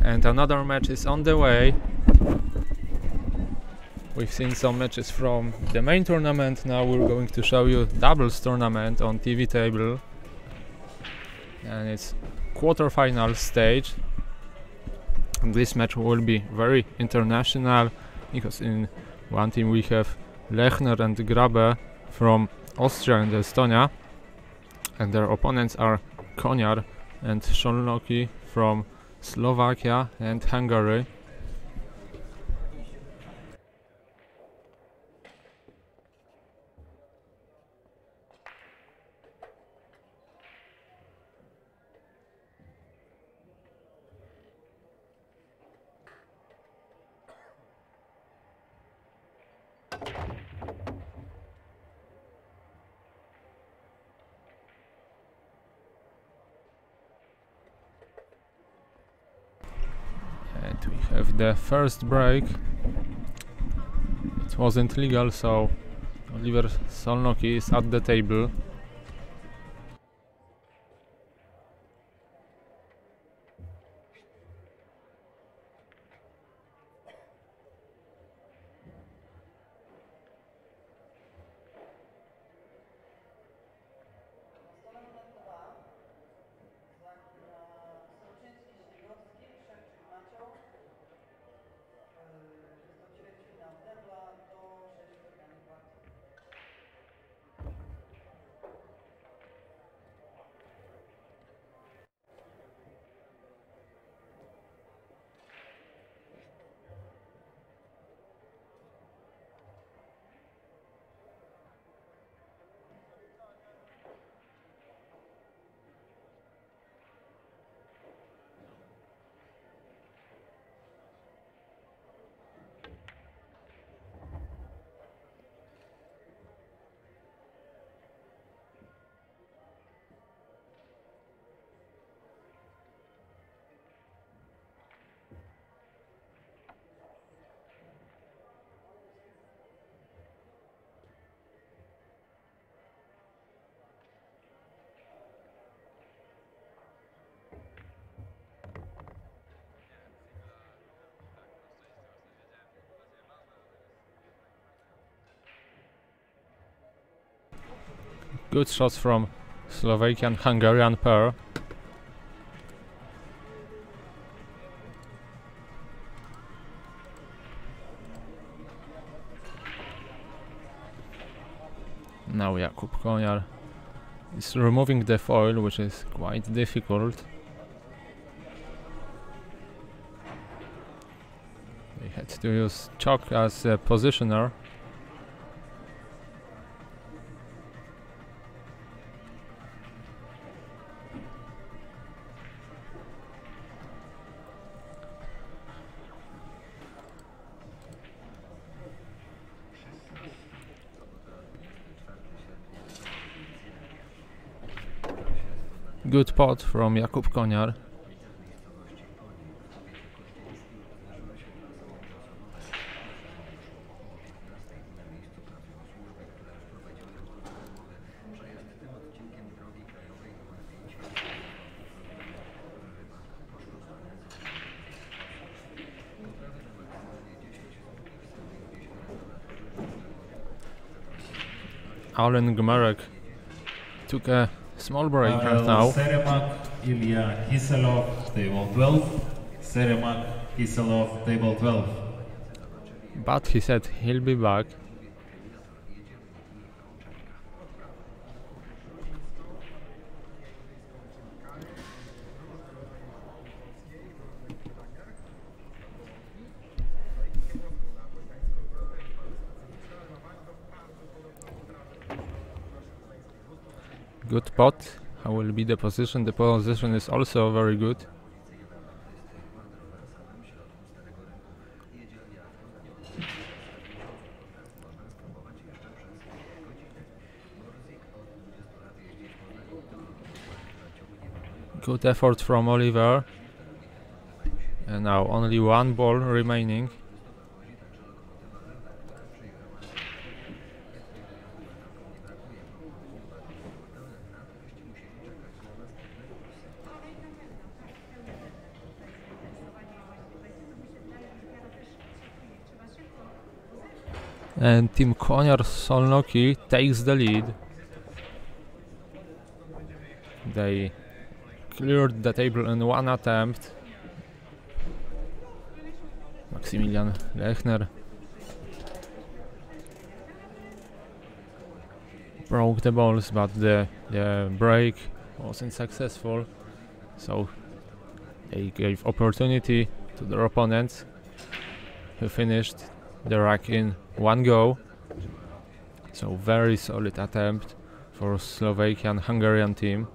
and another match is on the way. We've seen some matches from the main tournament. Now we're going to show you doubles tournament on TV table, and it's quarterfinal stage. And this match will be very international because in one team we have Lechner and Grabe from Austria and Estonia, and their opponents are Koniar and Szolnoki from Slovakia and Hungary. And we have the first break. It wasn't legal, so Oliver Szolnoki is at the table. Good shots from Slovakian-Hungarian pair. Now Koniar is removing the foil, which is quite difficult. They had to use chalk as a positioner. Good pot from Koniar. Alan Gmerek took a small break right now. Seremak, Ilya Kiselov, table 12. Seremak, Kiselov, table 12. But he said he'll be back. Good pot. How will be the position? The position is also very good. Good effort from Oliver. And now only one ball remaining. And Team Koniar Szolnoki takes the lead. They cleared the table in one attempt. Maximilian Lechner broke the balls, but the break wasn't successful, so they gave opportunity to their opponents, who finished the rack in one go. So very solid attempt for Slovakian Hungarian team.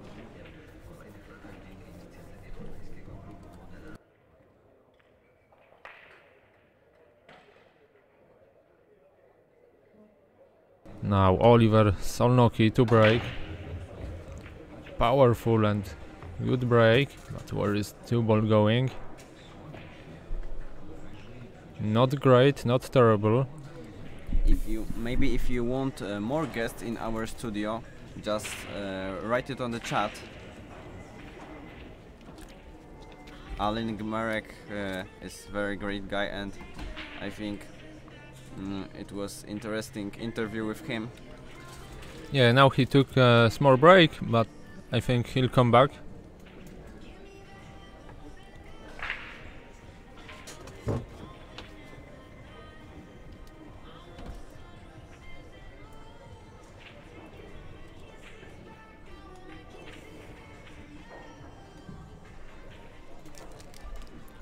Now Oliver Szolnoki to break. Powerful and good break, but where is 2-ball going? Not great, not terrible. If you want more guests in our studio, just write it on the chat. Alin Gmarek is very great guy, and I think it was interesting interview with him. Yeah, now he took a small break, but I think he'll come back.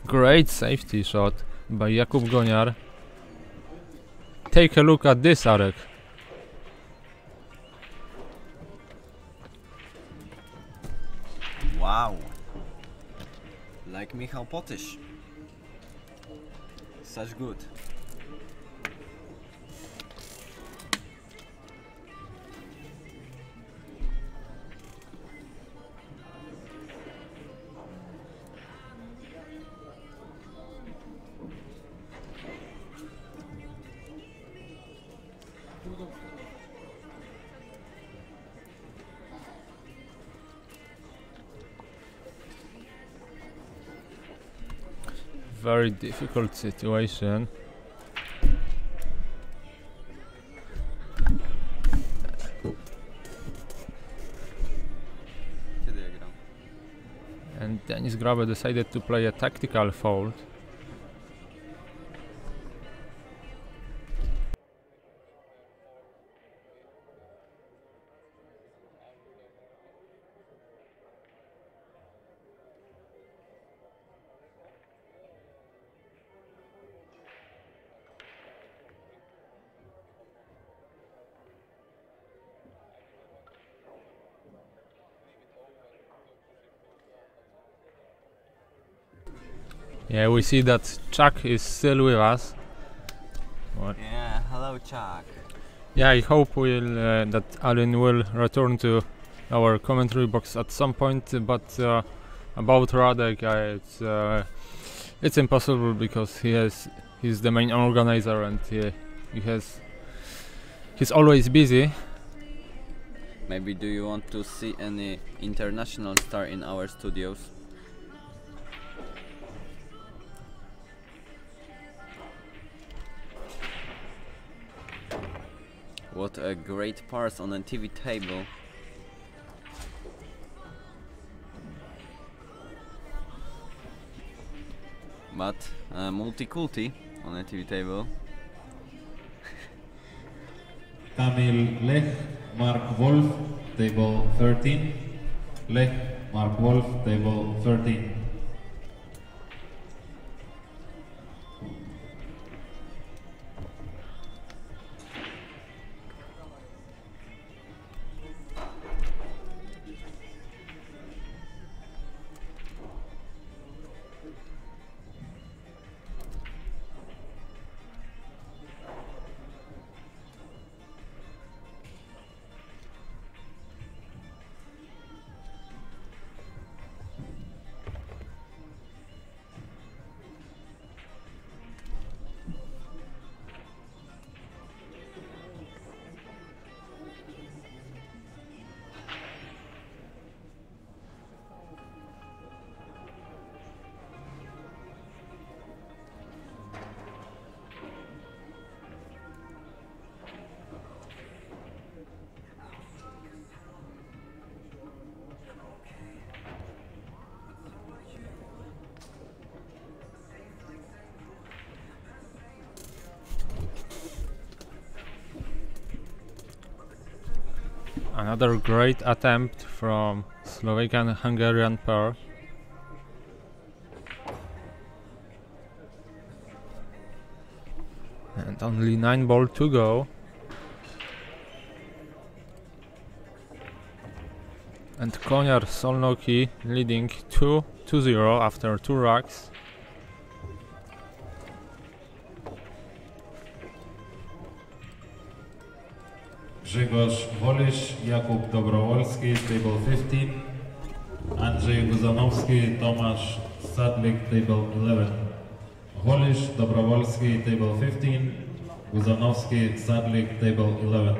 Great safety shot by Jakub Koniar. Take a look at this, Arek. Wow! Like Michał Potysz. Such good. Very difficult situation. And Denis Grabe decided to play a tactical fold. Yeah, we see that Chuck is still with us. What? Yeah, hello Chuck. Yeah, I hope that Alin will return to our commentary box at some point, but about Radek, it's impossible because he's the main organizer and he's always busy. Maybe do you want to see any international star in our studios? What a great parse on a TV table. But multi-culti on a TV table. Kamil Lech, Mark Wolf, table 13. Lech, Mark Wolf, table 13. Another great attempt from Slovakian-Hungarian pair. And only 9 balls to go. And Koniar Szolnoki leading 2-0 after 2 racks. Grzegorz Wolisz, Jakub Dobrowolski, table 15. Andrzej Guzanowski, Tomasz Sadlik, table 11. Wolisz, Dobrowolski, table 15. Guzanowski, Sadlik, table 11.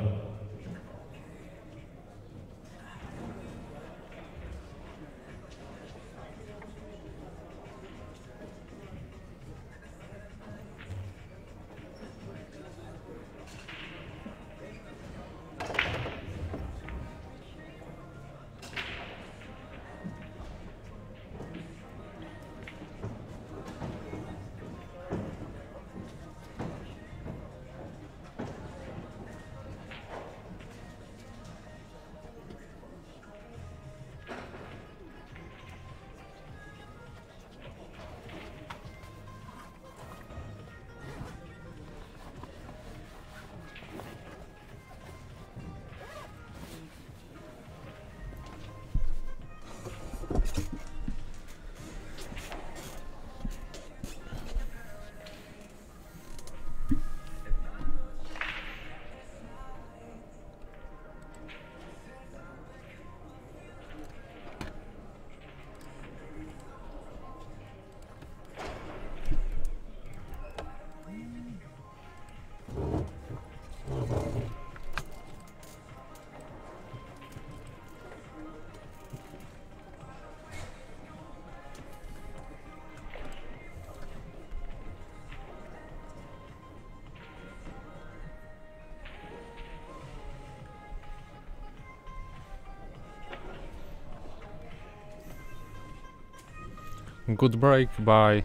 Good break by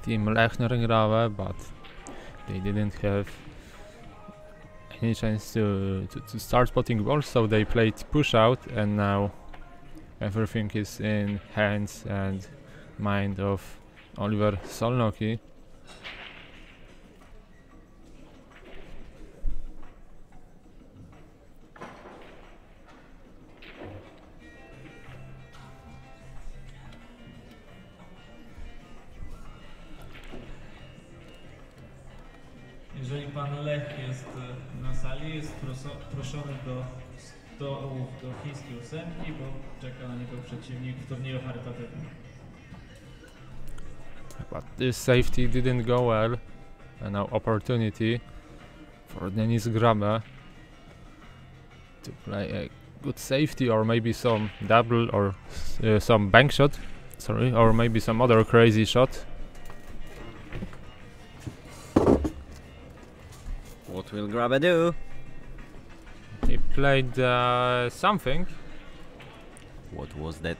team Lechner and Grabe, but they didn't have any chance to start spotting balls, so they played push out, and now everything is in hands and mind of Oliver Szolnoki. Jeżeli pan Lech jest na sali, jest proszony do stołu do chińskiej ósemki, bo czeka na niego przeciwnik w turnieju charytatywnym. But this safety didn't go well, and now opportunity for Denis Grabe to play a good safety, or maybe some double, or some bank shot, sorry, or maybe some other crazy shot. What will Grabe do? He played something. What was that?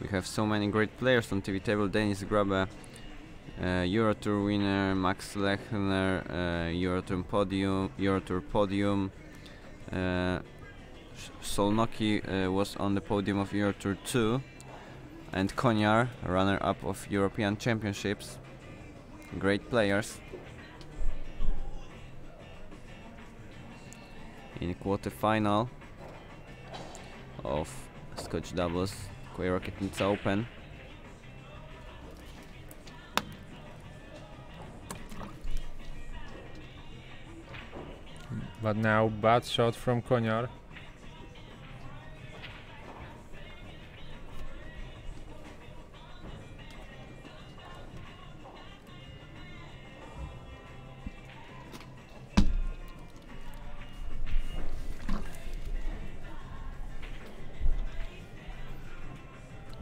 We have so many great players on TV table. Denis Grabe, Euro Tour winner, Max Lechner, Euro Tour podium. Szolnoki was on the podium of Euro Tour 2, and Koniar, runner-up of European Championships. Great players. In quarter-final of Scotch doubles Quay Rokietnica Open. But now bad shot from Koniar.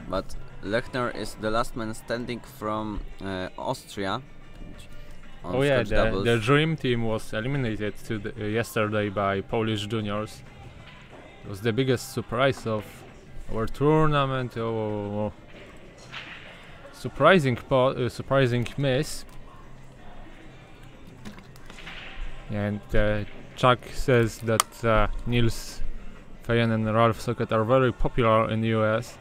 But Lechner is the last man standing from Austria. Oh yeah, the dream team was eliminated yesterday by Polish juniors. It was the biggest surprise of our tournament. Oh. surprising miss. And Chuck says that Niels Feyen and Ralph Socket are very popular in the US.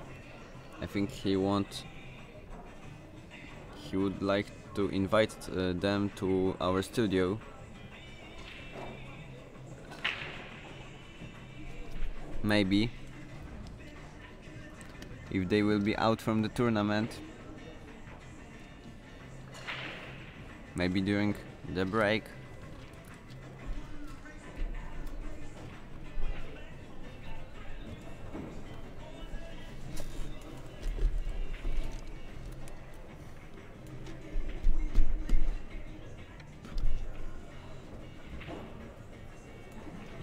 I think he would like to invite them to our studio. Maybe. If they will be out from the tournament. Maybe during the break.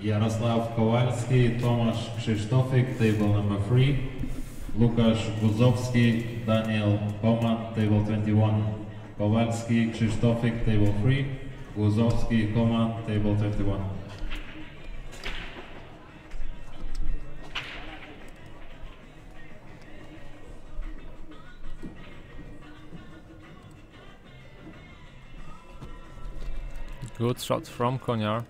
Yaroslav Kowalski, Tomasz Krzysztofik, table number 3. Łukasz Guzowski, Daniel Koman, table 21. Kowalski, Krzysztofik, table 3. Guzowski, Koman, table 21. Good shot from Koniar.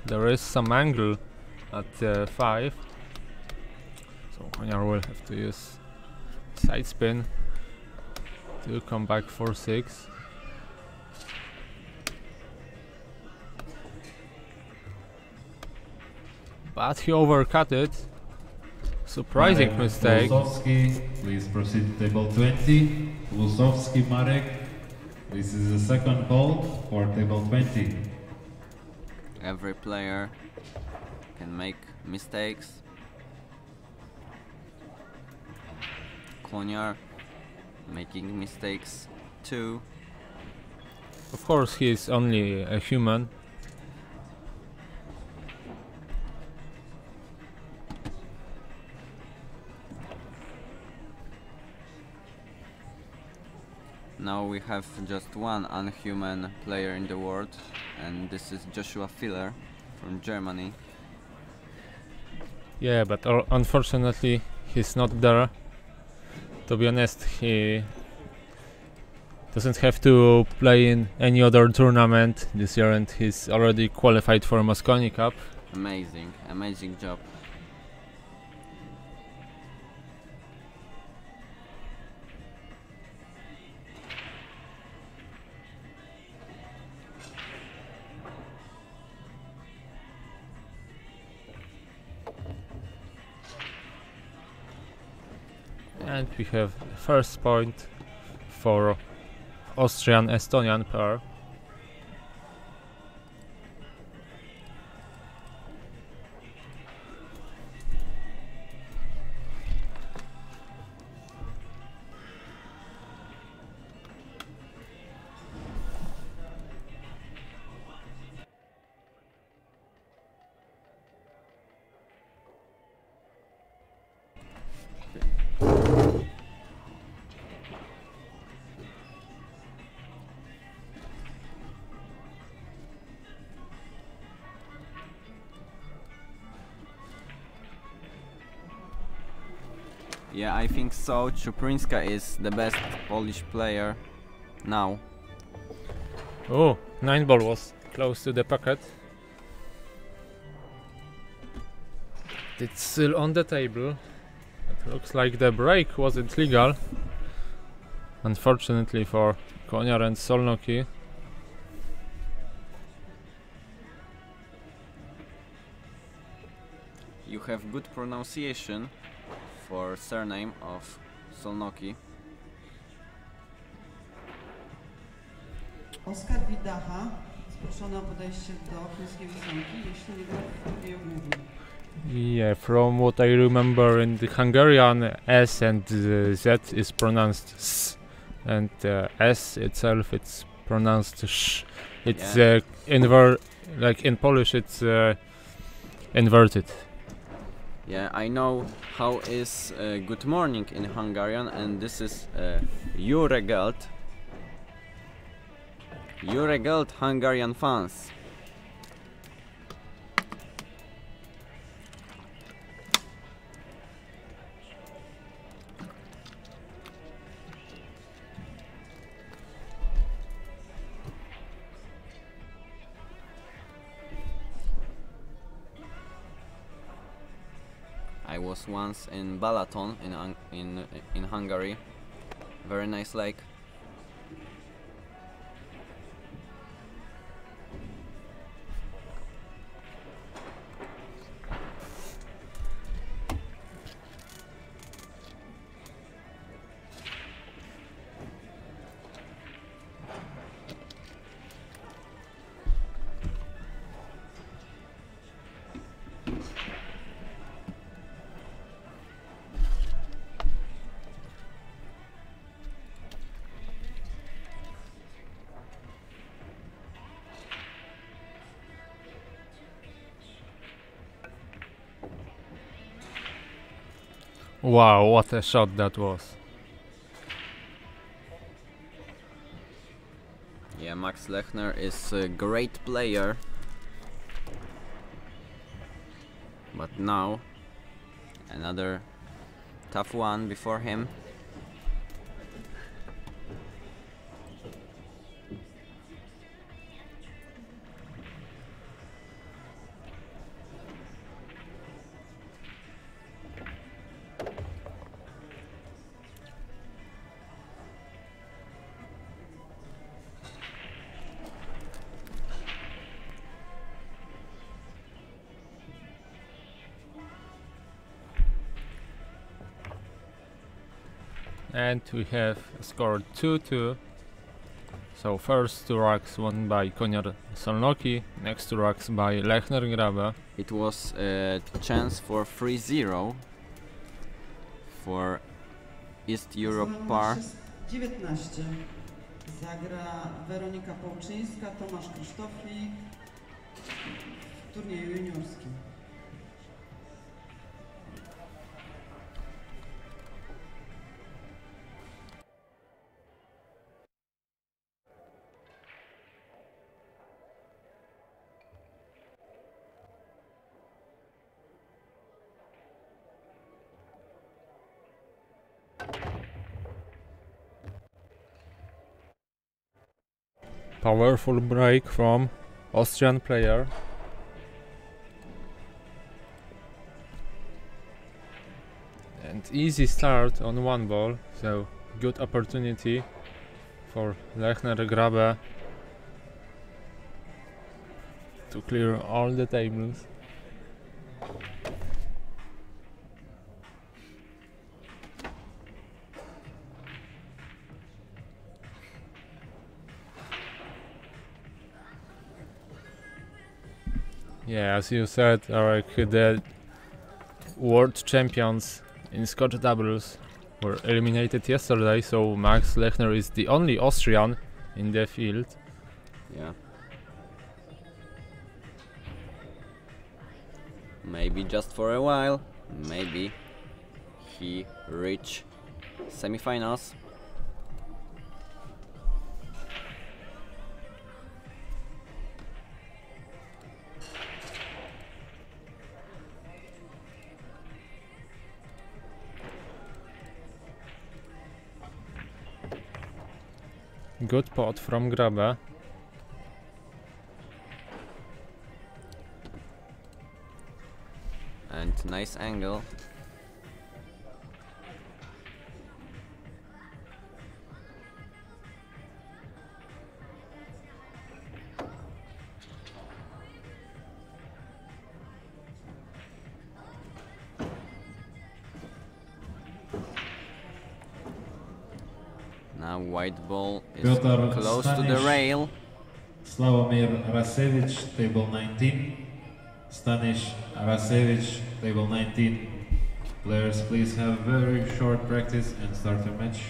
There is some angle at 5, so Koniar will have to use side spin to come back for 6. But he overcut it. Surprising Marek mistake. Lusowski, please proceed to table 20. Lusowski Marek, this is the second call for table 20. Every player can make mistakes. Koniar making mistakes too. Of course, he is only a human. Now we have just one unhuman player in the world, and this is Joshua Filler from Germany. Yeah, but unfortunately he's not there. To be honest, he doesn't have to play in any other tournament this year, and he's already qualified for Mosconi Cup. Amazing, amazing job. And we have first point for Austrian-Estonian pair. Yeah, I think so. Czupryńska is the best Polish player now. Oh, 9 ball was close to the pocket. It's still on the table. It looks like the break wasn't legal, unfortunately for Koniar and Szolnoki. You have good pronunciation for surname of Szolnoki. Oskar Widacha, proszony o podejście do chińskiej ósemki, jeśli nie gra w drugiej odmówi. Yeah, from what I remember in the Hungarian, S and Z is pronounced S, and S itself it's pronounced Sh. It's Yeah. like in Polish it's inverted. Yeah, I know how is good morning in Hungarian, and this is Jó reggelt. Jó reggelt, Hungarian fans. I was once in Balaton in Hungary. Very nice lake. Wow, what a shot that was. Yeah, Max Lechner is a great player. But now, another tough one before him. And we have scored 2-2. So first 2 racks won by Koniar Szolnoki, next 2 racks by Lechner Grabe. It was a chance for 3-0 for East Europe par. 19. Zagra Weronika Połczyńska, Tomasz Krzysztofik w turnieju juniorskim. Powerful break from Austrian player. And easy start on 1 ball, so good opportunity for Lechner Grabe to clear all the tables. Yeah, as you said, the world champions in Scotch doubles were eliminated yesterday, so Max Lechner is the only Austrian in the field. Yeah. Maybe just for a while, maybe he reach semifinals. Good pot from Grabe. And nice angle. Now white ball is Piotr close to the Stanish. rail. Slavomir Rasevich, table 19. Stanish Rasevich, table 19. Players, please have very short practice and start your match.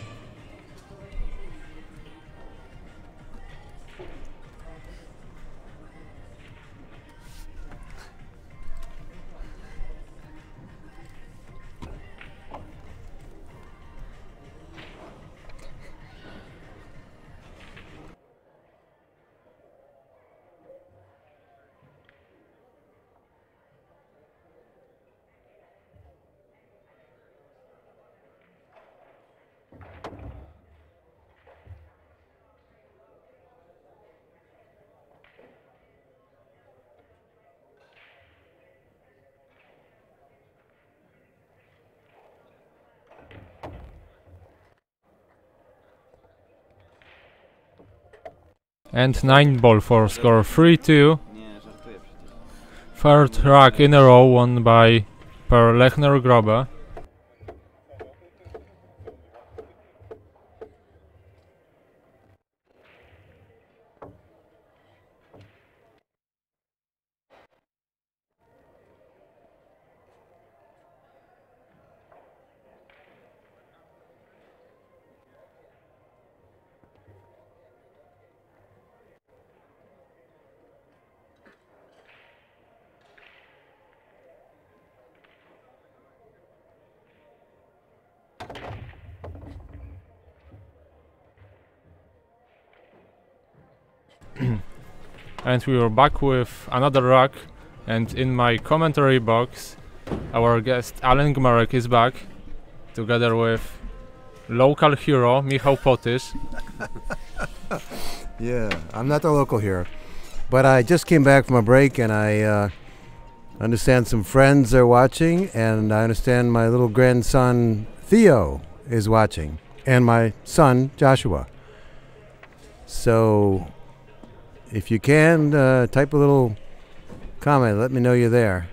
And 9-ball for score 3-2. Third rack in a row won by pair Lechner Grabe. And we are back with another rack, and in my commentary box our guest Alan Gmarek is back together with local hero Michał Potysz. Yeah, I'm not the local hero, but I just came back from a break, and I understand some friends are watching, and I understand my little grandson Theo is watching, and my son Joshua. So if you can, type a little comment, let me know you're there.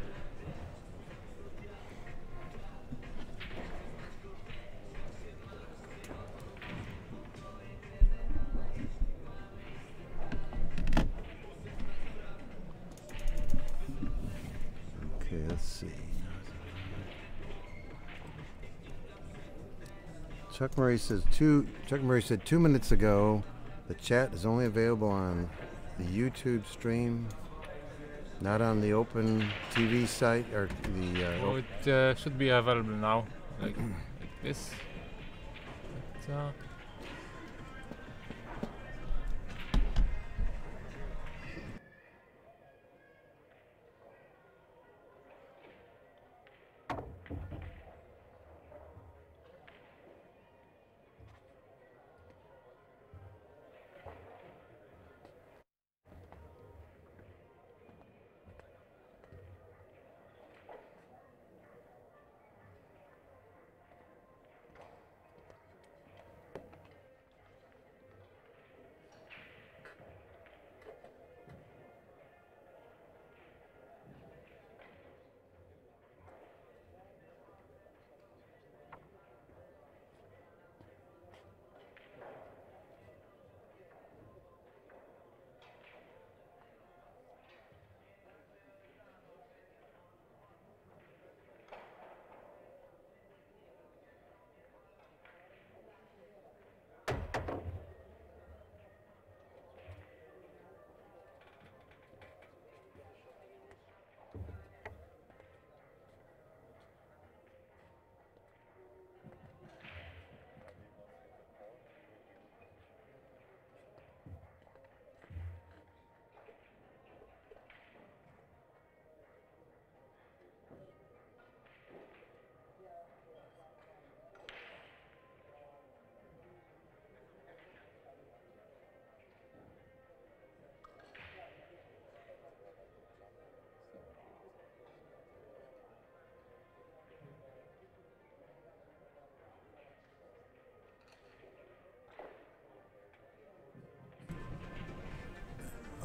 Okay, let's see. Chuck Murray says Chuck Murray said 2 minutes ago the chat is only available on the YouTube stream, not on the open TV site or the. Oh, it should be available now, like this. But,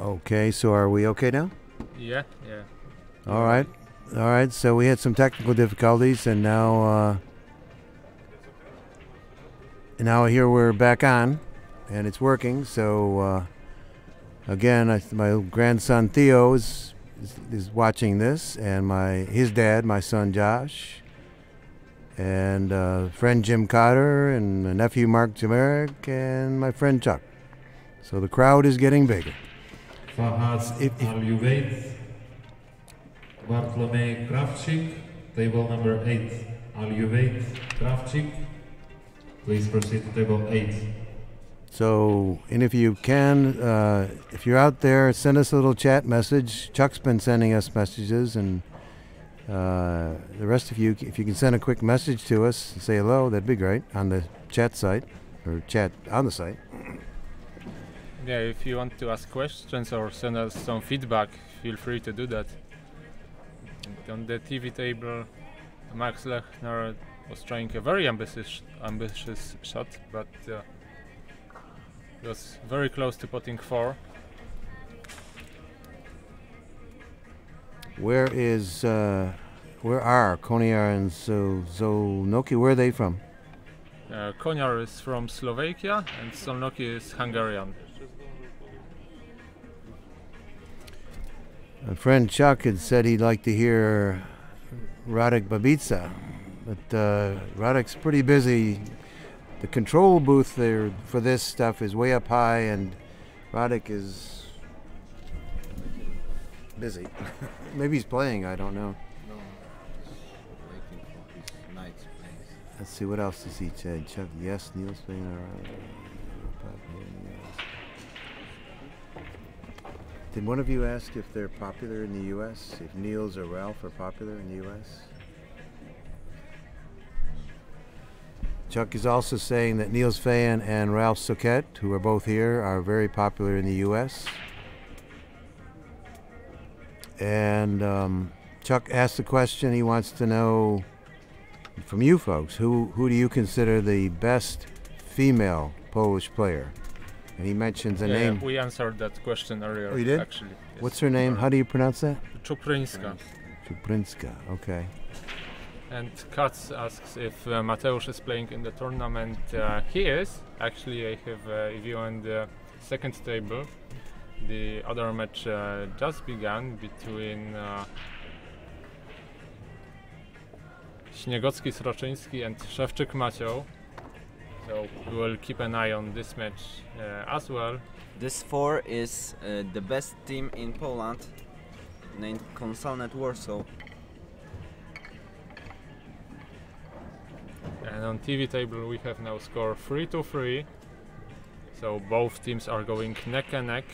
Okay, so are we okay now? yeah. All right. So we had some technical difficulties, and now here we're back on, and it's working. So again, my grandson Theo is watching this, and his dad, my son Josh, and friend Jim Cotter, and nephew Mark Jamerek, and my friend Chuck. So the crowd is getting bigger. Fahad Al-Ubaid, Bartlomiej Krawczyk, table number 8. Al-Ubaid Krawczyk, please proceed to table 8. So, and if you can, if you're out there, send us a little chat message. Chuck's been sending us messages, and the rest of you, if you can send a quick message to us and say hello, that'd be great on the chat site, or chat on the site. Yeah, if you want to ask questions or send us some feedback, feel free to do that. And on the TV table, Max Lechner was trying a very ambitious shot, but he was very close to potting 4. Where are Koniar and Szolnoki? Where are they from? Koniar is from Slovakia and Szolnoki is Hungarian. A friend Chuck had said he'd like to hear Radek Babica, but Radek's pretty busy. The control booth there for this stuff is way up high, and Radek is busy. Maybe he's playing, I don't know. No, he's waiting for his night's place. Let's see, what else does he say? Chuck, yes, Neil's playing. Did one of you ask if they're popular in the U.S.? If Niels or Ralph are popular in the U.S.? Chuck is also saying that Niels Fayen and Ralph Soket, who are both here, are very popular in the U.S. And Chuck asked a question. He wants to know from you folks, who do you consider the best female Polish player? And he mentions a name. We answered that question earlier. Oh, you did? Actually. Yes. What's her name? How do you pronounce that? Czupryńska. Czupryńska, okay. And Katz asks if Mateusz is playing in the tournament. He is. Actually, I have a view on the second table. The other match just began between Śniegocki Sroczyński and Szewczyk Macieł. So we will keep an eye on this match as well. This 4 is the best team in Poland, named Konsalnet Warsaw. And on TV table we have now score 3-3. So both teams are going neck and neck.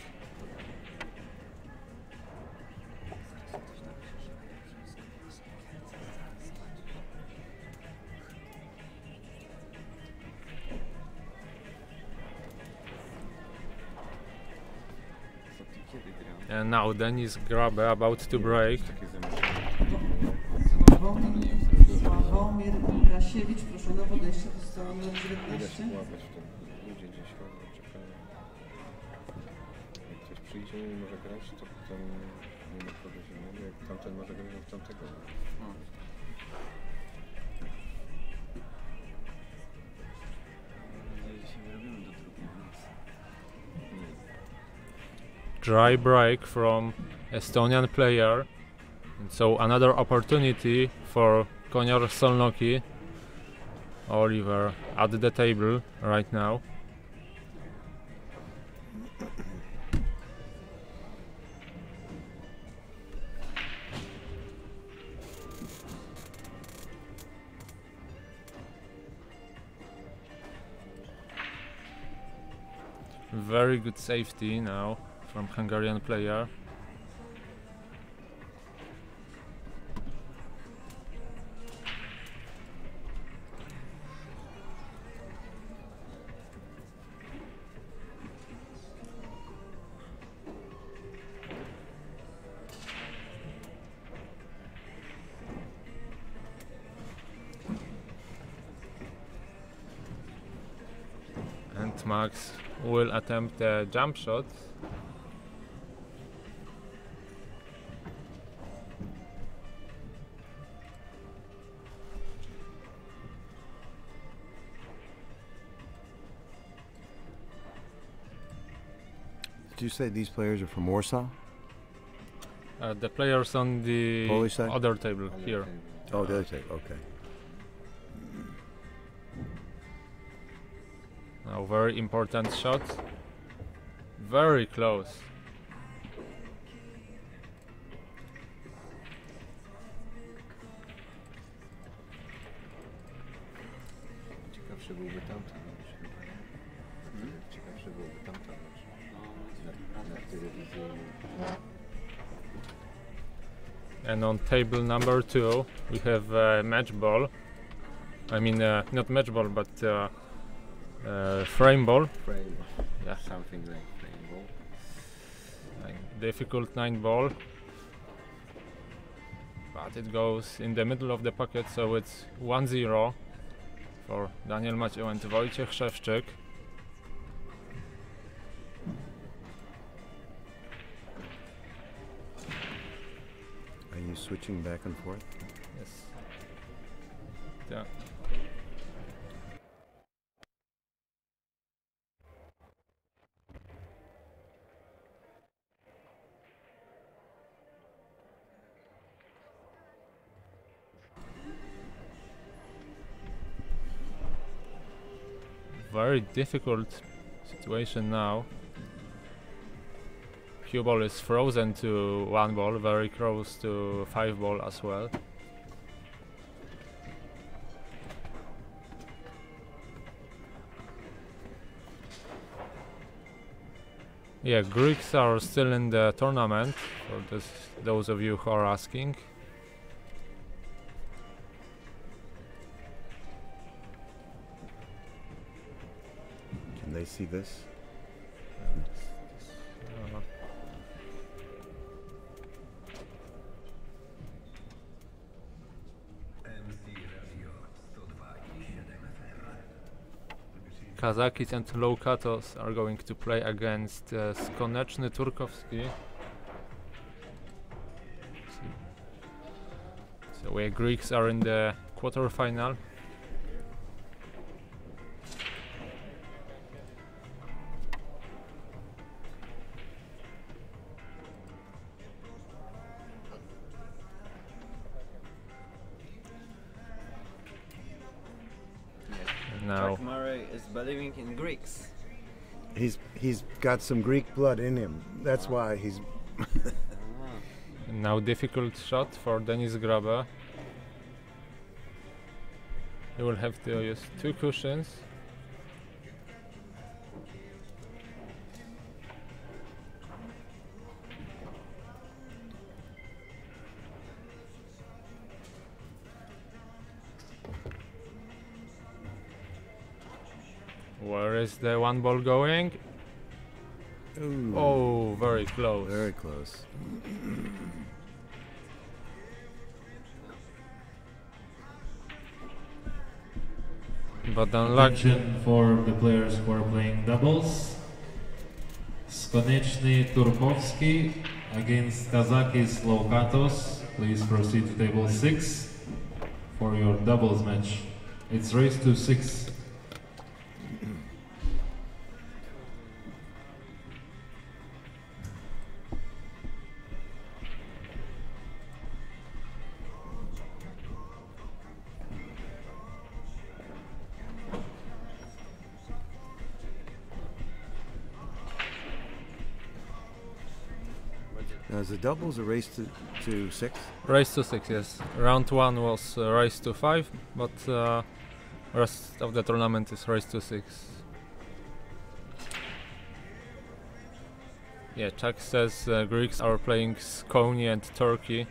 And now Denis Grabe about to break. Sławomir Grasiewicz, proszę o podejście do stołu numer 19. Ludzie gdzieś czekają. Jak ktoś przyjdzie i może grać, to potem nie ma kogoś innego. Jak tamten może grać, to tamtego. Dry break from Estonian player, and so another opportunity for Koniar Szolnoki. Oliver at the table right now. Very good safety now from Hungarian player. And Max will attempt a jump shot. Did you say these players are from Warsaw? The players on the Polish side? other table here. Oh, the other table, okay. Now very important shot. Very close. Ciekawszy byłby tamten mecz chyba, nie? Ciekawszy byłby tamten mecz. Na telewizji. And on table number 2 we have match ball. I mean not match ball but frame ball. Frame. Yeah. Something like frame ball. Like difficult 9 ball. But it goes in the middle of the pocket, so it's 1-0 for Daniel Macieł and Wojciech Szewczyk. Are you switching back and forth? Yes. Yeah. Very difficult situation now. Cue ball is frozen to 1 ball, very close to 5 ball as well. Yeah, Greeks are still in the tournament, for those of you who are asking. Can they see this? Kazakis and Loukatos are going to play against Szolnoki Turkowski. So we Greeks are in the quarterfinal. Now Murray is believing in Greeks. He's got some Greek blood in him. That's why he's. Now difficult shot for Denis Grabe. He will have to use 2 cushions. Where is the 1 ball going? Ooh, Oh, very close. very close. But unlucky. Attention for the players who are playing doubles. Szolnoki Turkowski against Kazakis Loukatos. Please proceed to table 6 for your doubles match. It's race to 6. Now, is the doubles a race to 6? Race to 6, yes. Round 1 was race to 5, but rest of the tournament is race to 6. Yeah, Chuck says Greeks are playing Mosconi and Turkey.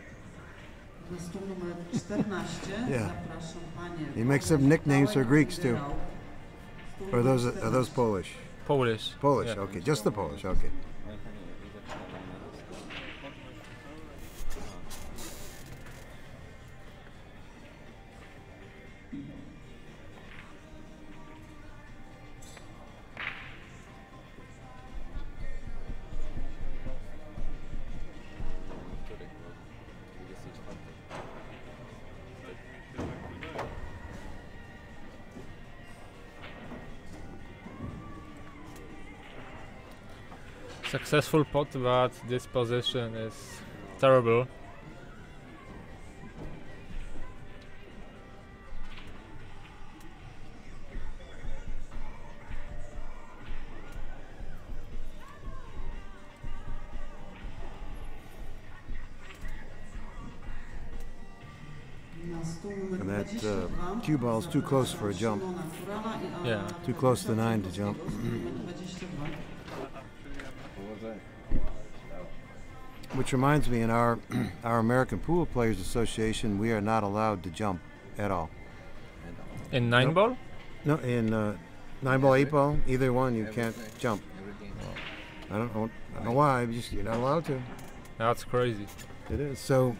Na stół numer 14 Yeah. zapraszam panie. He makes up nicknames for Greeks too. Or are those Polish? Polish. Polish, Yeah. okay, just the Polish, okay. Successful pot, but this position is terrible. Na stół numer And that 22 cue ball's too close for a jump. Szymona Furala i Yeah. Too close to 9 to jump. numer 22. Which reminds me, in our American Pool Players Association, we are not allowed to jump at all. In 9 Nope. ball? No, in 9 ball, 8 ball, either one, you can't jump. I don't know why, but just you're not allowed to. That's crazy. It is. So,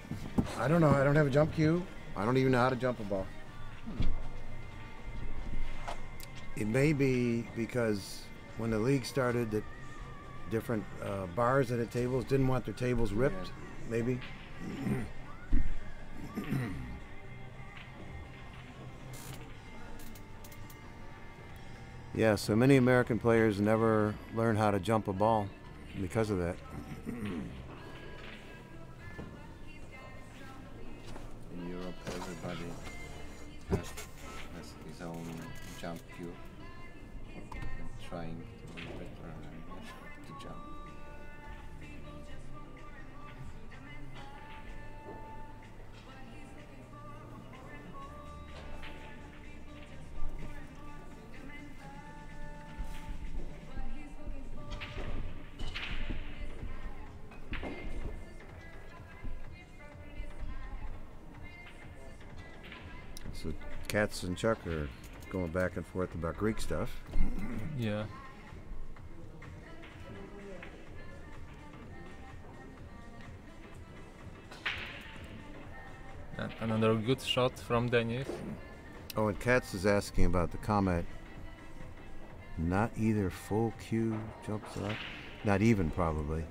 I don't know. I don't have a jump cue. I don't even know how to jump a ball. It may be because when the league started, that different bars at the tables didn't want their tables ripped. Maybe. Yeah, so many American players never learn how to jump a ball because of that. In Europe, everybody has his own jump cue and trying to be better to jump. So Cats and Chuck are going back and forth about Greek stuff. Yeah. And another good shot from Denis. Oh, and Katz is asking about the comment. Not either full cue jumps up. Not even, probably.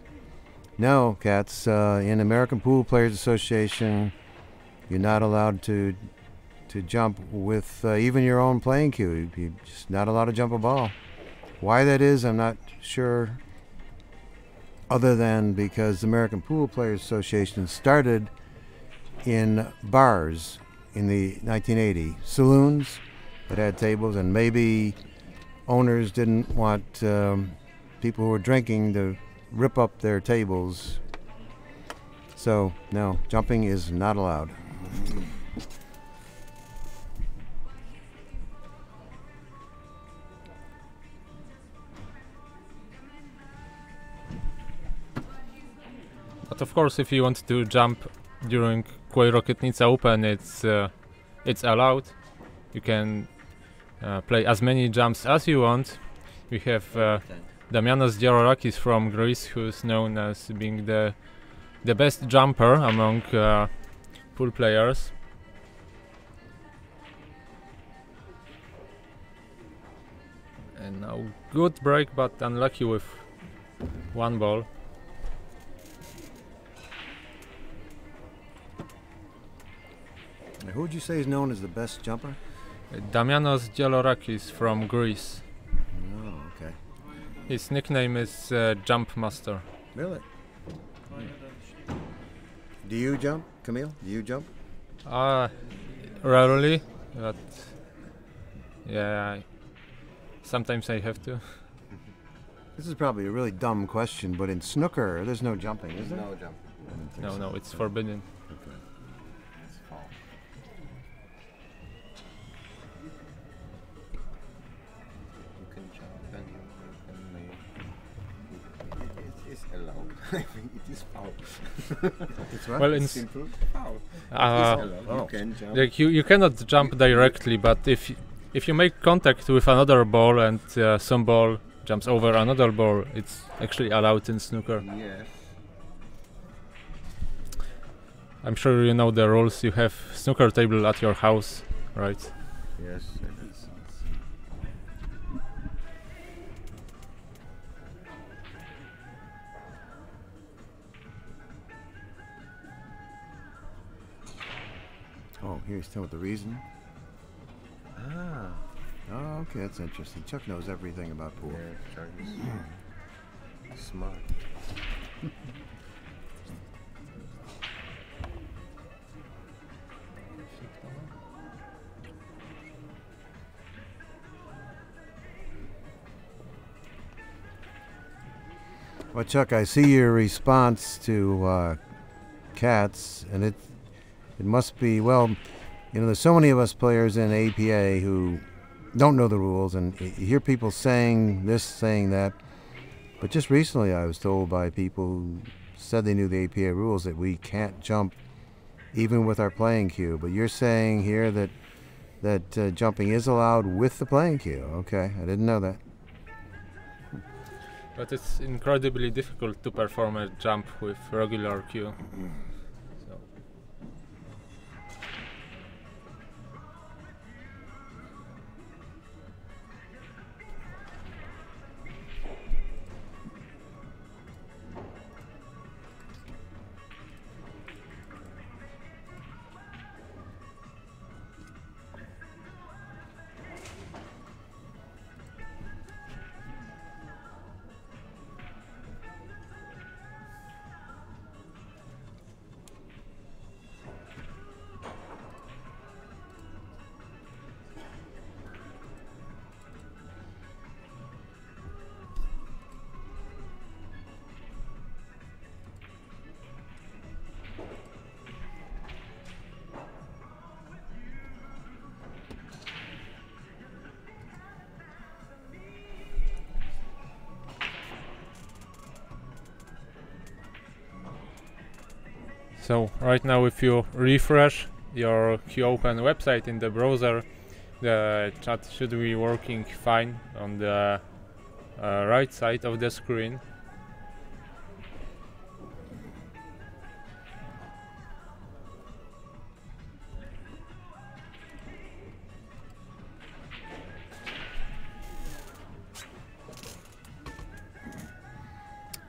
No, Katz. In American Pool Players Association, you're not allowed to jump with even your own playing cue. You're just not allowed to jump a ball. Why that is, I'm not sure. Other than because the American Pool Players Association started in bars in the 1980 saloons that had tables, and maybe owners didn't want people who were drinking to rip up their tables. So no, jumping is not allowed. But of course, if you want to jump during Quay Rokietnica Open, it's allowed. You can play as many jumps as you want. We have Damianos Diarorakis from Greece, who's known as being the best jumper among pool players. And now good break, but unlucky with one ball. Who would you say is known as the best jumper? Damianos Diarorakis from Greece. Oh, okay. His nickname is Jump Master. Really? Do you jump, Camille? Do you jump? Rarely, but yeah, sometimes I have to. This is probably a really dumb question, but in snooker, there's no jumping, is there? No jumping. No, it's forbidden. Okay. It's foul. You can jump and you can make it is allowed. I think it is foul. It's what? Well, in Simple foul. It is uh, allowed. You can jump. like you cannot jump directly, but if you make contact with another ball and some ball jumps over another ball, it's actually allowed in snooker. Yes. I'm sure you know the rules. You have snooker table at your house, right? Yes. Oh, here's telling the reason. Ah. Oh, okay, that's interesting. Chuck knows everything about pool. Yeah, Chuck is smart. Well, Chuck, I see your response to Cats, and it must be, well, you know, there's so many of us players in APA who don't know the rules, and you hear people saying this, saying that. But just recently I was told by people who said they knew the APA rules that we can't jump even with our playing cue. But you're saying here that jumping is allowed with the playing cue. Okay, I didn't know that. But it's incredibly difficult to perform a jump with regular cue. So. So right now, if you refresh your QOpen website in the browser, the chat should be working fine on the right side of the screen.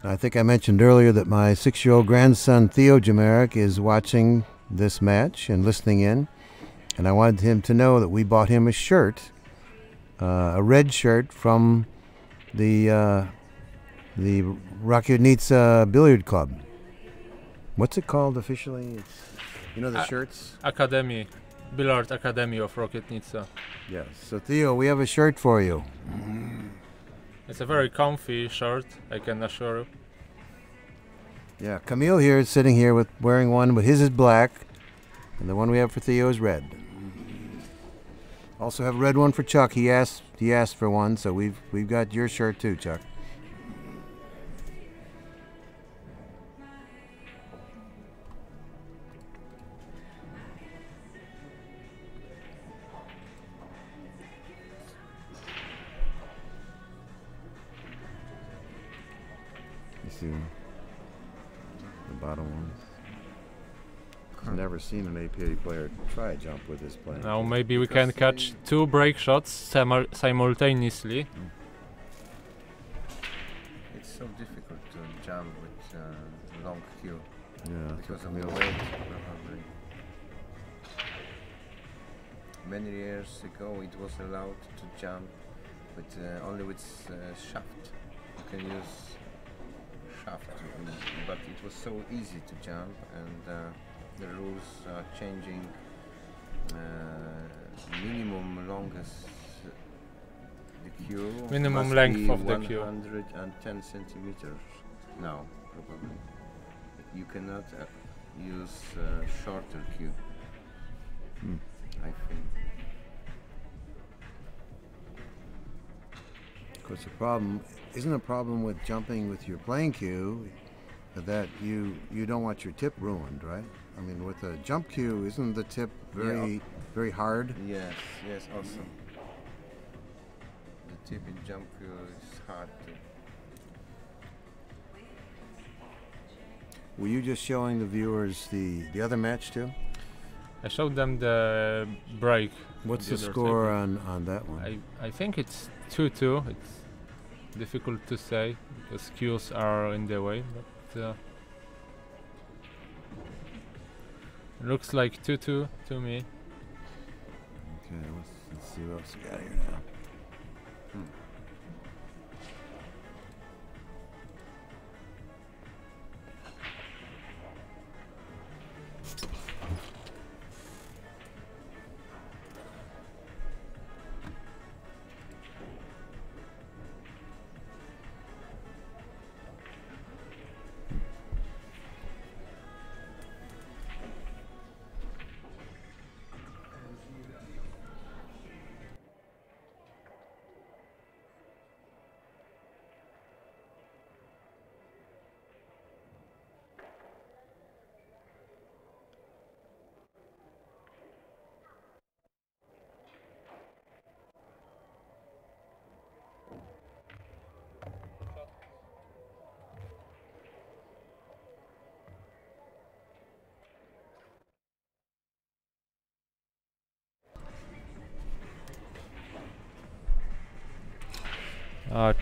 I think I mentioned earlier that my 6-year-old grandson Theo Jamarek is watching this match and listening in, and I wanted him to know that we bought him a shirt, a red shirt from the Rokietnica Billiard Club. What's it called officially? It's, you know, the shirts? Academy, Billiard Academy of Rokietnica. Yes. So Theo, we have a shirt for you. It's a very comfy shirt, I can assure you. Yeah, Camille here is sitting here with wearing one, but his is black, and the one we have for Theo is red. Also have a red one for Chuck. He asked for one, so we've got your shirt too, Chuck. You see the bottom one? I've never seen an APA player try a jump with this plane. Now maybe we can catch two break shots simultaneously. It's so difficult to jump with long cue. Yeah, Because of the weight, probably. Many years ago it was allowed to jump with only with shaft. You can use shaft, but it was so easy to jump, and the rules are changing. Minimum longest the cue. Minimum must length be of the cue. 110 centimeters now, probably. You cannot use shorter cue. I think. Of course, the problem isn't a problem with jumping with your playing cue that you don't want your tip ruined, right? I mean, with a jump cue, isn't the tip very hard? Yes, also. The tip in jump cue is hard to. Were you just showing the viewers the other match too? I showed them the break. What's the score on that one? I think it's 2-2. It's difficult to say because cues are in the way, but looks like 2-2 to me. Okay, let's see what else we got here now.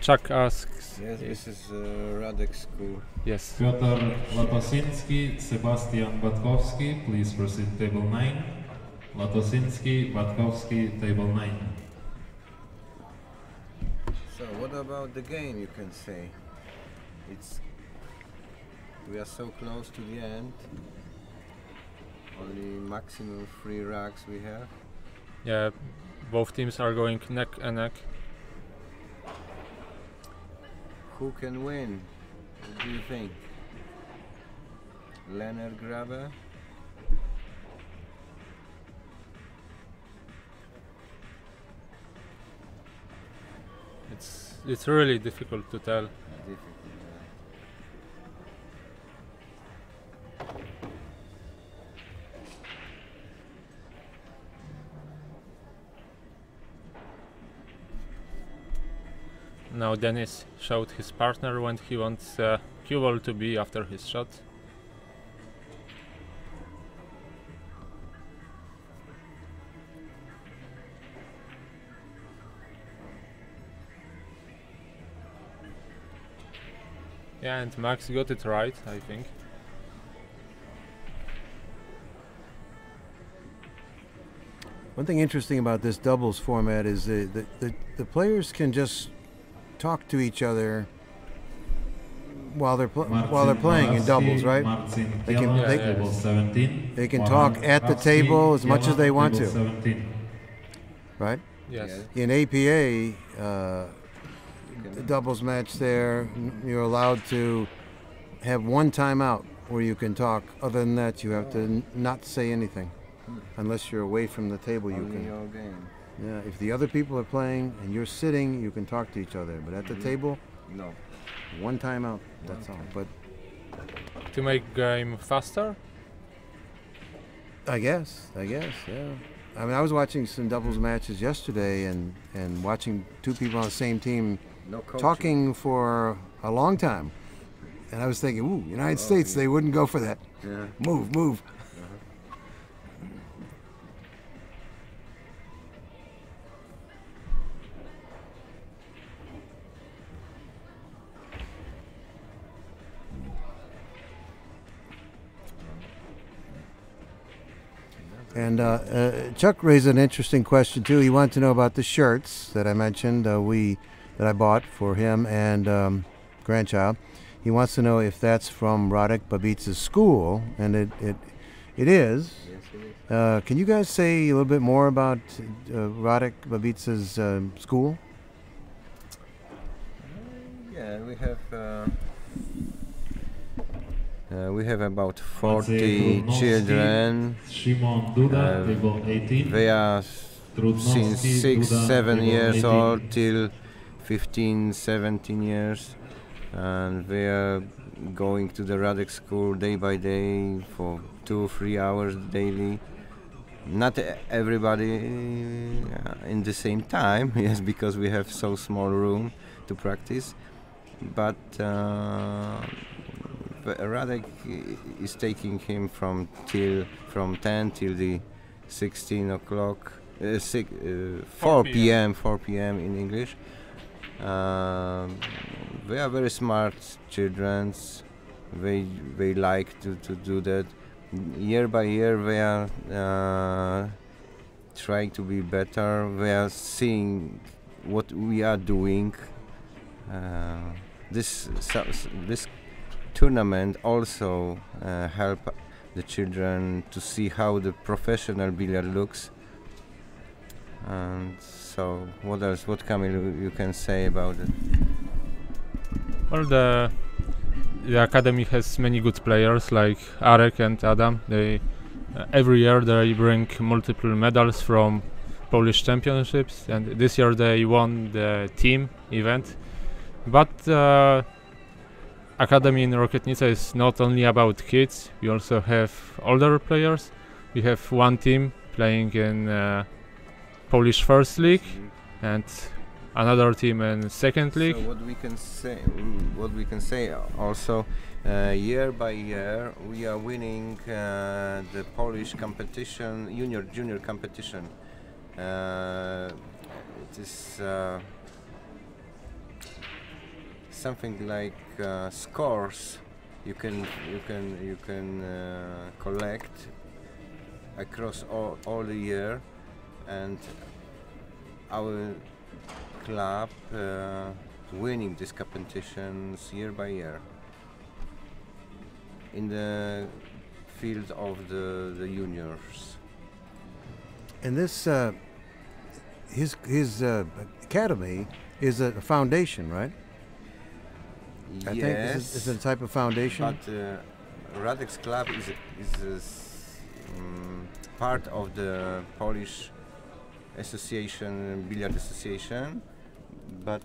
Chuck asks. Yes, this is Radek school. Yes. Piotr Latosiński, Sebastian Batkowski, please proceed table 9. Latosiński, Batkowski, table 9. So what about the game, you can say? We are so close to the end. Only maximum 3 racks we have. Yeah, both teams are going neck and neck. Who can win? What do you think? Lechner, Grabe? It's really difficult to tell. Difficult. Now Denis showed his partner when he wants cue ball to be after his shot. Yeah, and Max got it right, I think. One thing interesting about this doubles format is the players can just talk to each other while they're playing in doubles, right? They can they can talk at the table as much as they want to, right? Yes. In APA, the doubles match there, you're allowed to have one timeout where you can talk. Other than that, you have to not say anything. Unless you're away from the table, you can. Your game. Yeah, if the other people are playing and you're sitting, you can talk to each other. But at the table, No. one timeout. That's all. But To make game faster? I guess, yeah. I mean, I was watching some doubles matches yesterday and watching two people on the same team No coaching. talking for a long time. And I was thinking, ooh, United States, they wouldn't go for that. Yeah. Move. And Chuck raised an interesting question too. He wanted to know about the shirts that I mentioned that I bought for him and grandchild. He wants to know if that's from Radek Babic's school, and it is. Yes, it is. Can you guys say a little bit more about Radek Babic's school? Yeah, we have about 40 children. Szymon Duda, table 18. They are since 6-7 years old till 15-17 years, and they are going to the Radek school day by day for 2-3 hours daily. Not everybody in the same time, yes, because we have so small room to practice, but Radek is taking him from 10 till the 16 o'clock, 4 p.m. in English. They are very smart children. They like to do that. Year by year, they are trying to be better. They are seeing what we are doing. This tournament also help the children to see how the professional billiard looks. And so, what else? What Kamil you can say about it? Well, the academy has many good players like Arek and Adam. They every year they bring multiple medals from Polish championships, and this year they won the team event. But academy in Rokietnica is not only about kids. We also have older players. We have one team playing in Polish First League and another team in Second League. So what we can say also, year by year we are winning the Polish competition, junior competition. It is something like scores you can collect across all the year, and our club winning these competitions year by year in the field of the juniors. And this his academy is a foundation, right? I think this is a type of foundation. But Radek's club is part of the Polish association, billiard association, but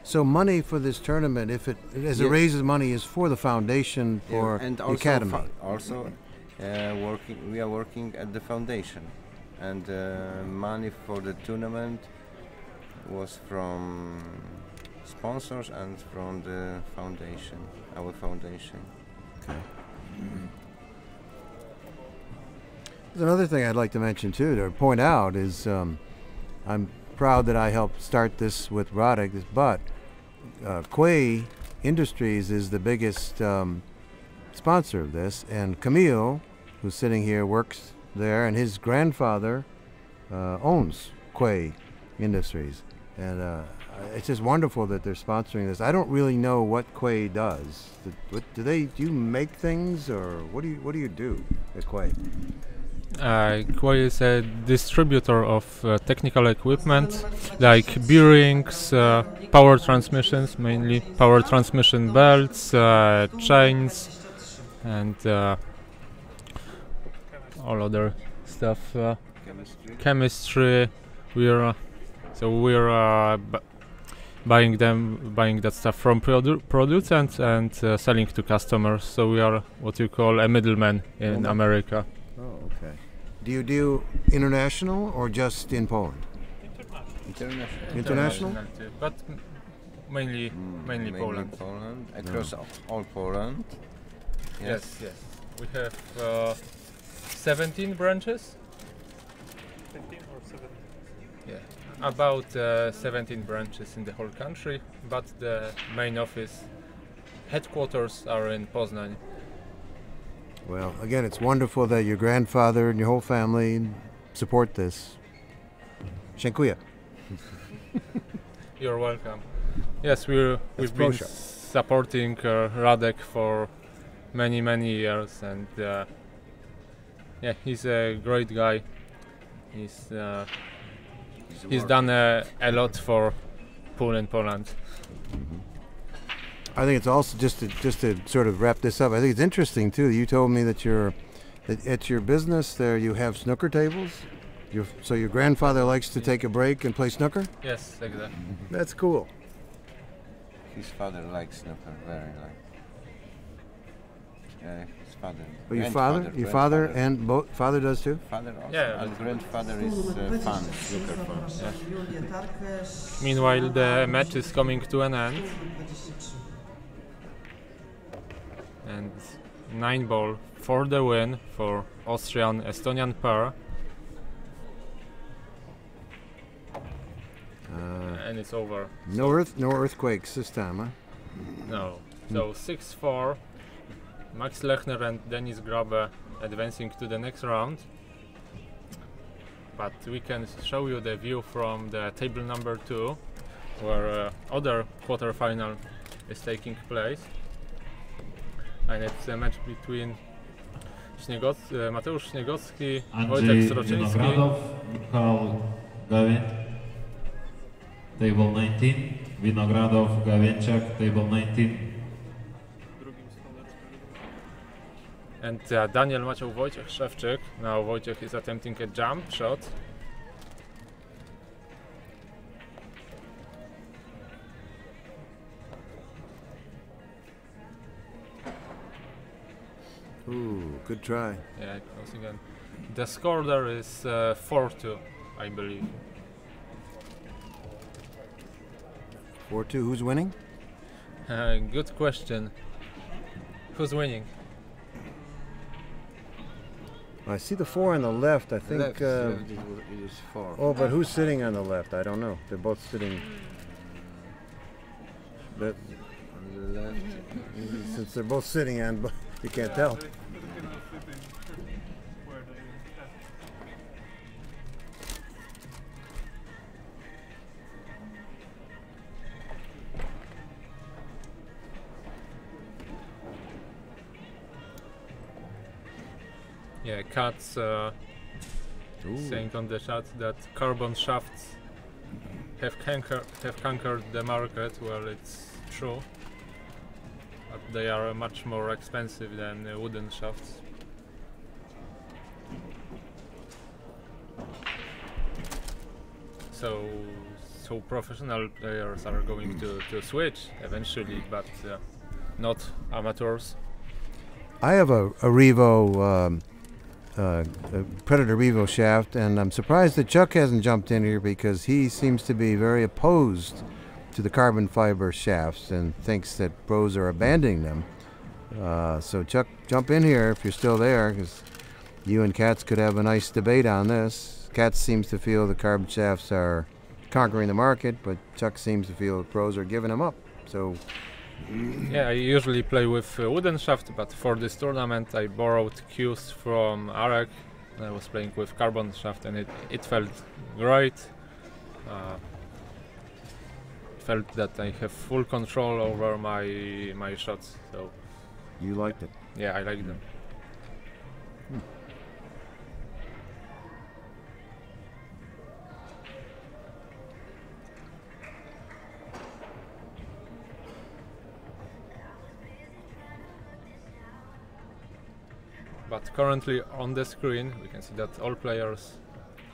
So money for this tournament, if it as it Yes. raises money, is for the foundation for and the also academy. we are working at the foundation, and money for the tournament was from sponsors and from the foundation, our foundation. There's another thing I'd like to mention too, to point out, is I'm proud that I helped start this with Radek, but Quay Industries is the biggest sponsor of this, and Camille, who's sitting here, works there, and his grandfather owns Quay Industries, and it's just wonderful that they're sponsoring this. I don't really know what Quay does. Do you make things, or what do you do at Quay? Quay is a distributor of technical equipment like bearings, power transmissions, mainly power transmission belts, chains, and all other stuff. Chemistry. We're buying that stuff from producents and selling to customers. So we are what you call a middleman in America. Oh, okay. Do you do international or just in Poland? International? Too, but mainly Poland. Across all Poland. Yes. We have 17 branches. 15 or 17? Yeah, about 17 branches in the whole country, but the main office headquarters are in Poznań. Well, again, it's wonderful that your grandfather and your whole family support this. Dziękuję. You're welcome. Yes, we've been supporting Radek for many years, and yeah, he's a great guy. He's done a lot for pool in Poland. I think it's also just to sort of wrap this up. I think it's interesting too. You told me that at your business there you have snooker tables. So your grandfather likes to take a break and play snooker? Yes, exactly. That's cool. His father likes snooker very like. His father. But your father and both father does too? Father also. Yeah. And grandfather is fan, snooker fan. Meanwhile, the match is coming to an end, and 9-ball for the win for Austrian-Estonian pair. And it's over. No earthquakes this time, huh? No. So 6-4. Max Lechner and Denis Grabe advancing to the next round. But we can show you the view from the table number 2, where other quarterfinal is taking place. And it's a match between Mateusz Śniegocki, Wojtek Andrzej Sroczyński. Winogradov, Michał Gawin, table 19. Winogradov, Gawięciak, table 19. And Daniel Maciej Wojciech Szewczyk. Now Wojciech is attempting a jump shot. Ooh, good try. Yeah, close again. The score there is 4-2, I believe. 4-2. Who's winning? Good question. Who's winning? I see the 4 on the left. I think. Left it is 4. Oh, but who's sitting on the left? I don't know. They're both sitting. But On the left. since they're both sitting on, you can't tell. They cannot sit in where they have. Yeah, Katz saying on the chat that carbon shafts have conquered the market. Well, it's true, but they are much more expensive than wooden shafts. So so professional players are going to switch eventually, but not amateurs. I have a Revo, a Predator Revo shaft, and I'm surprised that Chuck hasn't jumped in here because he seems to be very opposed to the carbon fiber shafts and thinks that pros are abandoning them. So Chuck, jump in here if you're still there, because you and Katz could have a nice debate on this. Katz seems to feel the carbon shafts are conquering the market, but Chuck seems to feel the pros are giving them up. So yeah, I usually play with wooden shaft, but for this tournament I borrowed cues from Arek. I was playing with carbon shaft and it felt great. Felt that I have full control over my shots. So you liked it? Yeah, I like them. But currently on the screen we can see that all players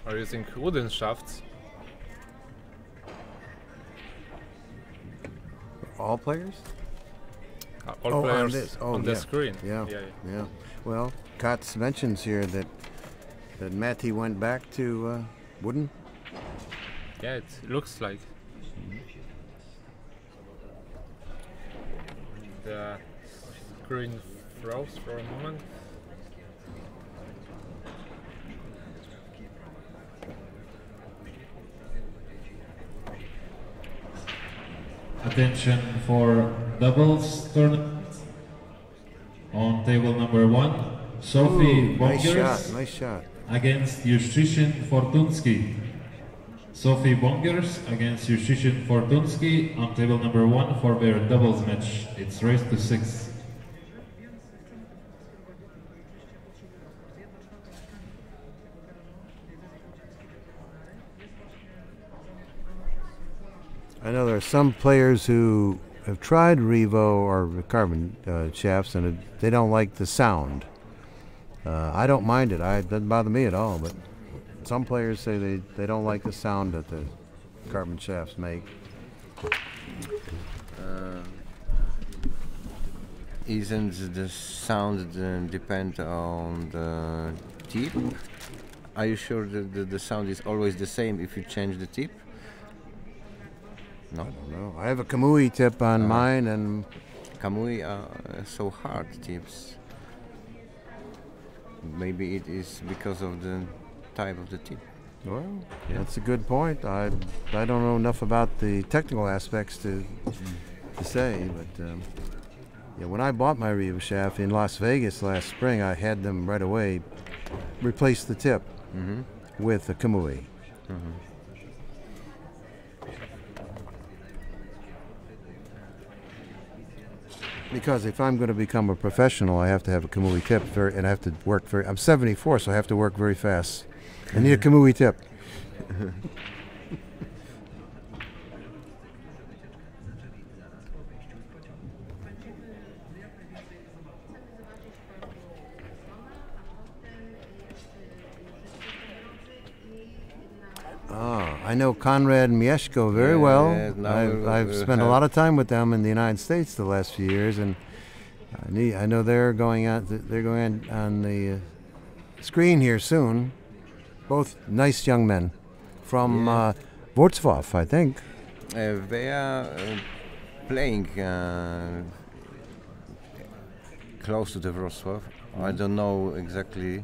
are using wooden shafts. All players? All players on the screen. Yeah. Well, Katz mentions here that Matti went back to wooden. Yeah, it looks like. The screen froze for a moment. Attention for doubles tournament. On table number 1, Sophie Bongers nice shot. against Juszczyszyn Fortunski. Sophie Bongers against Juszczyszyn Fortunski on table number 1 for their doubles match. It's race to 6. I know there are some players who have tried Revo or carbon shafts and they don't like the sound. I don't mind it. It doesn't bother me at all, but some players say they don't like the sound that the carbon shafts make. Isn't the sound depend on the tip? Are you sure that the sound is always the same if you change the tip? No? I don't know. I have a Kamui tip on mine, and Kamui are so hard tips. Maybe it is because of the type of the tip. Well, that's a good point. I don't know enough about the technical aspects to say, but yeah, when I bought my Revo shaft in Las Vegas last spring, I had them right away replace the tip with a Kamui. Because if I'm going to become a professional, I have to have a Kamui tip, and I have to work very. I'm 74, so I have to work very fast. I need a Kamui tip. I know Konrad and Mieszko very well. I've spent a lot of time with them in the United States the last few years, and I know they're going on the screen here soon. Both nice young men from Wrocław, I think. They are playing close to the Wrocław. I don't know exactly.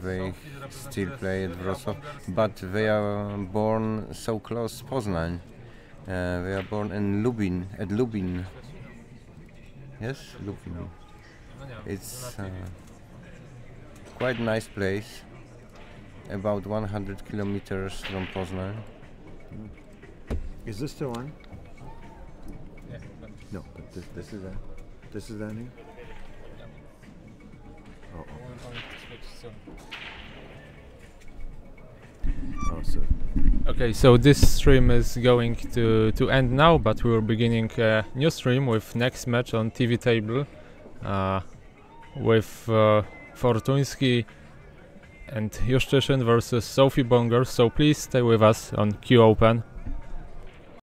They still play at Wrocław, but they are born so close to Poznań. They are born in Lubin, at Lubin. Yes, Lubin. It's quite nice place, about 100 kilometers from Poznań. Is this still on? Yeah. No, but this is that. This is that here? Oh. Okay, so this stream is going to end now, but we're beginning a new stream with next match on TV table with Fortunski and Juszczyszyn versus Sophie Bonger, so please stay with us on Q Open.